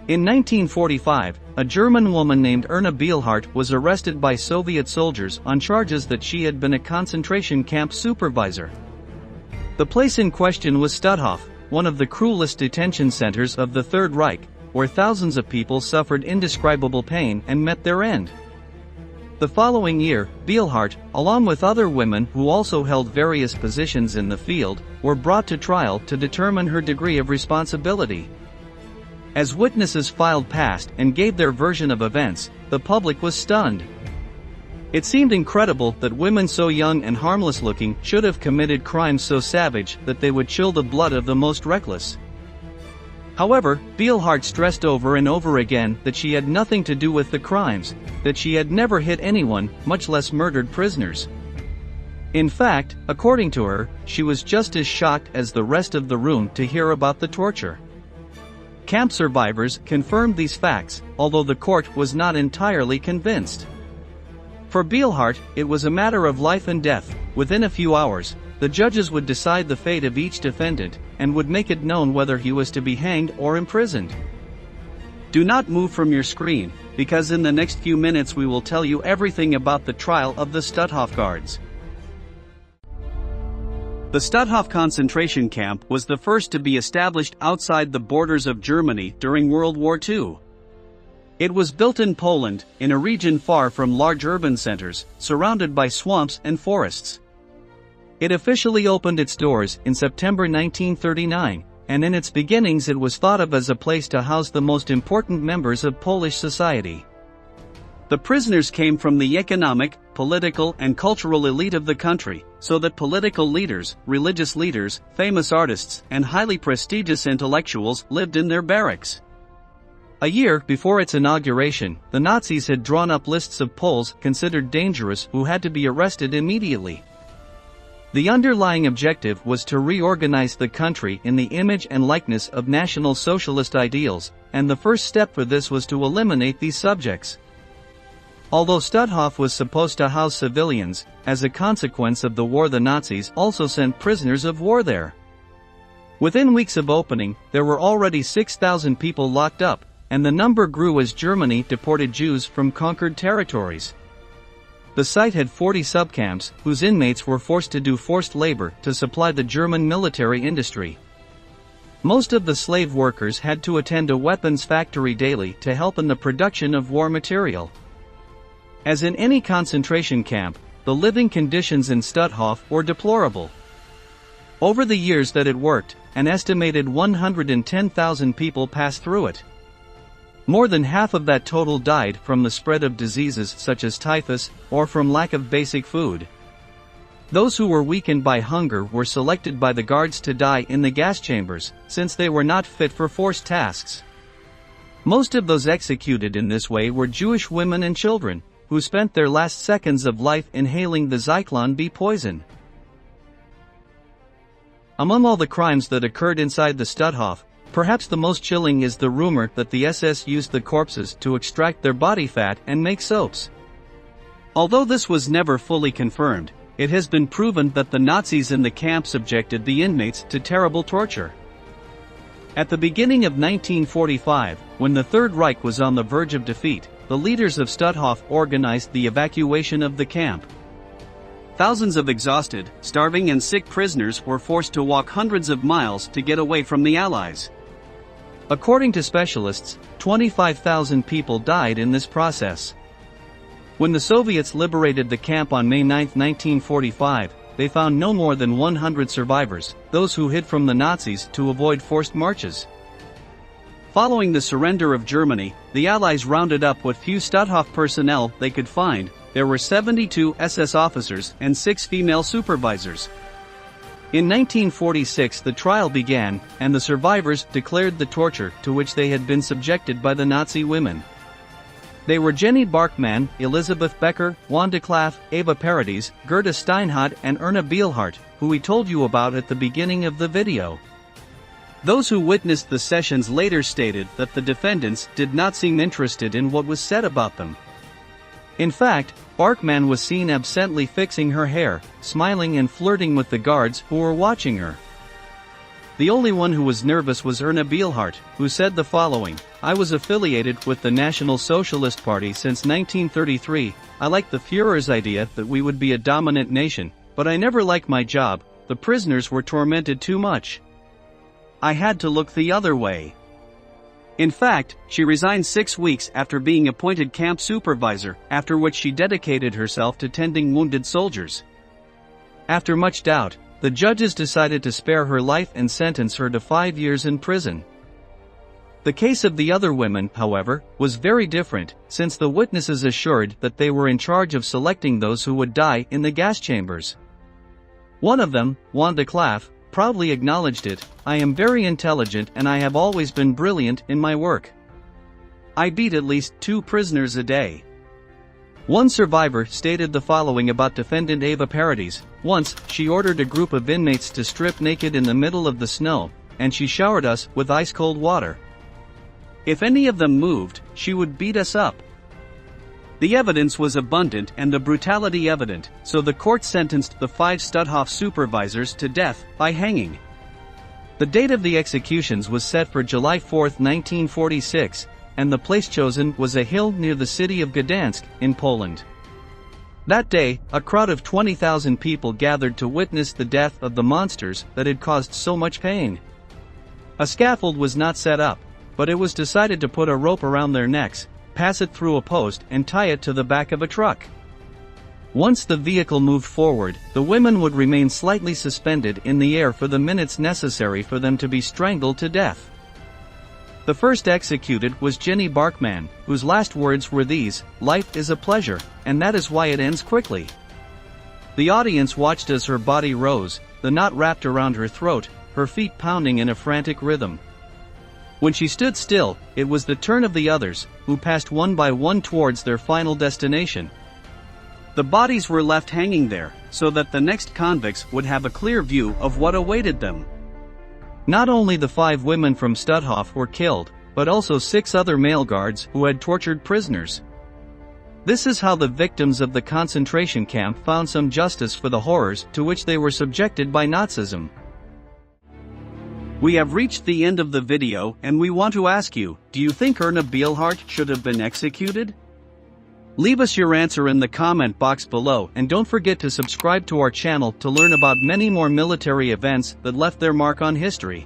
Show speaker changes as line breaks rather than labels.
In 1945, a German woman named Erna Bielhardt was arrested by Soviet soldiers on charges that she had been a concentration camp supervisor. The place in question was Stutthof, one of the cruelest detention centers of the Third Reich, where thousands of people suffered indescribable pain and met their end. The following year, Bielhardt, along with other women who also held various positions in the field, were brought to trial to determine her degree of responsibility. As witnesses filed past and gave their version of events, the public was stunned. It seemed incredible that women so young and harmless-looking should have committed crimes so savage that they would chill the blood of the most reckless. However, Bielhardt stressed over and over again that she had nothing to do with the crimes, that she had never hit anyone, much less murdered prisoners. In fact, according to her, she was just as shocked as the rest of the room to hear about the torture. Camp survivors confirmed these facts, although the court was not entirely convinced. For Bielhardt, it was a matter of life and death. Within a few hours, the judges would decide the fate of each defendant, and would make it known whether he was to be hanged or imprisoned. Do not move from your screen, because in the next few minutes we will tell you everything about the trial of the Stutthof guards. The Stutthof concentration camp was the first to be established outside the borders of Germany during World War II. It was built in Poland, in a region far from large urban centers, surrounded by swamps and forests. It officially opened its doors in September 1939, and in its beginnings it was thought of as a place to house the most important members of Polish society. The prisoners came from the economic, political, and cultural elite of the country, so that political leaders, religious leaders, famous artists, and highly prestigious intellectuals lived in their barracks. A year before its inauguration, the Nazis had drawn up lists of Poles considered dangerous who had to be arrested immediately. The underlying objective was to reorganize the country in the image and likeness of National Socialist ideals, and the first step for this was to eliminate these subjects. Although Stutthof was supposed to house civilians, as a consequence of the war the Nazis also sent prisoners of war there. Within weeks of opening, there were already 6,000 people locked up, and the number grew as Germany deported Jews from conquered territories. The site had 40 subcamps, whose inmates were forced to do forced labor to supply the German military industry. Most of the slave workers had to attend a weapons factory daily to help in the production of war material. As in any concentration camp, the living conditions in Stutthof were deplorable. Over the years that it worked, an estimated 110,000 people passed through it. More than half of that total died from the spread of diseases such as typhus, or from lack of basic food. Those who were weakened by hunger were selected by the guards to die in the gas chambers, since they were not fit for forced tasks. Most of those executed in this way were Jewish women and children, who spent their last seconds of life inhaling the Zyklon B poison. Among all the crimes that occurred inside the Stutthof, perhaps the most chilling is the rumor that the SS used the corpses to extract their body fat and make soaps. Although this was never fully confirmed, it has been proven that the Nazis in the camp subjected the inmates to terrible torture. At the beginning of 1945, when the Third Reich was on the verge of defeat, the leaders of Stutthof organized the evacuation of the camp. Thousands of exhausted, starving and sick prisoners were forced to walk hundreds of miles to get away from the Allies. According to specialists, 25,000 people died in this process. When the Soviets liberated the camp on May 9, 1945, they found no more than 100 survivors, those who hid from the Nazis to avoid forced marches. Following the surrender of Germany, the Allies rounded up what few Stutthof personnel they could find. There were 72 SS officers and 6 female supervisors. In 1946 the trial began, and the survivors declared the torture to which they had been subjected by the Nazi women. They were Jenny Barkmann, Elizabeth Becker, Wanda Klaff, Eva Paradis, Gerda Steinhardt and Erna Bielhardt, who we told you about at the beginning of the video. Those who witnessed the sessions later stated that the defendants did not seem interested in what was said about them. In fact, Barkmann was seen absently fixing her hair, smiling and flirting with the guards who were watching her. The only one who was nervous was Erna Bielhardt, who said the following: I was affiliated with the National Socialist Party since 1933. I liked the Führer's idea that we would be a dominant nation, but I never liked my job. The prisoners were tormented too much. I had to look the other way. In fact, she resigned 6 weeks after being appointed camp supervisor, after which she dedicated herself to tending wounded soldiers. After much doubt, the judges decided to spare her life and sentence her to 5 years in prison. The case of the other women, however, was very different, since the witnesses assured that they were in charge of selecting those who would die in the gas chambers. One of them, Wanda Klaff, proudly acknowledged it. "I am very intelligent and I have always been brilliant in my work. I beat at least 2 prisoners a day." One survivor stated the following about defendant Ava Paradis: "Once, she ordered a group of inmates to strip naked in the middle of the snow, and she showered us with ice-cold water. If any of them moved, she would beat us up." The evidence was abundant and the brutality evident, so the court sentenced the 5 Stutthof supervisors to death by hanging. The date of the executions was set for July 4, 1946, and the place chosen was a hill near the city of Gdansk, in Poland. That day, a crowd of 20,000 people gathered to witness the death of the monsters that had caused so much pain. A scaffold was not set up, but it was decided to put a rope around their necks, pass it through a post and tie it to the back of a truck. Once the vehicle moved forward, the women would remain slightly suspended in the air for the minutes necessary for them to be strangled to death. The first executed was Jenny Barkman, whose last words were these: "Life is a pleasure, and that is why it ends quickly." The audience watched as her body rose, the knot wrapped around her throat, her feet pounding in a frantic rhythm. When she stood still, it was the turn of the others, who passed one by one towards their final destination. The bodies were left hanging there, so that the next convicts would have a clear view of what awaited them. Not only the 5 women from Stutthof were killed, but also 6 other male guards who had tortured prisoners. This is how the victims of the concentration camp found some justice for the horrors to which they were subjected by Nazism. We have reached the end of the video and we want to ask you, do you think Erna Bielhart should have been executed? Leave us your answer in the comment box below and don't forget to subscribe to our channel to learn about many more military events that left their mark on history.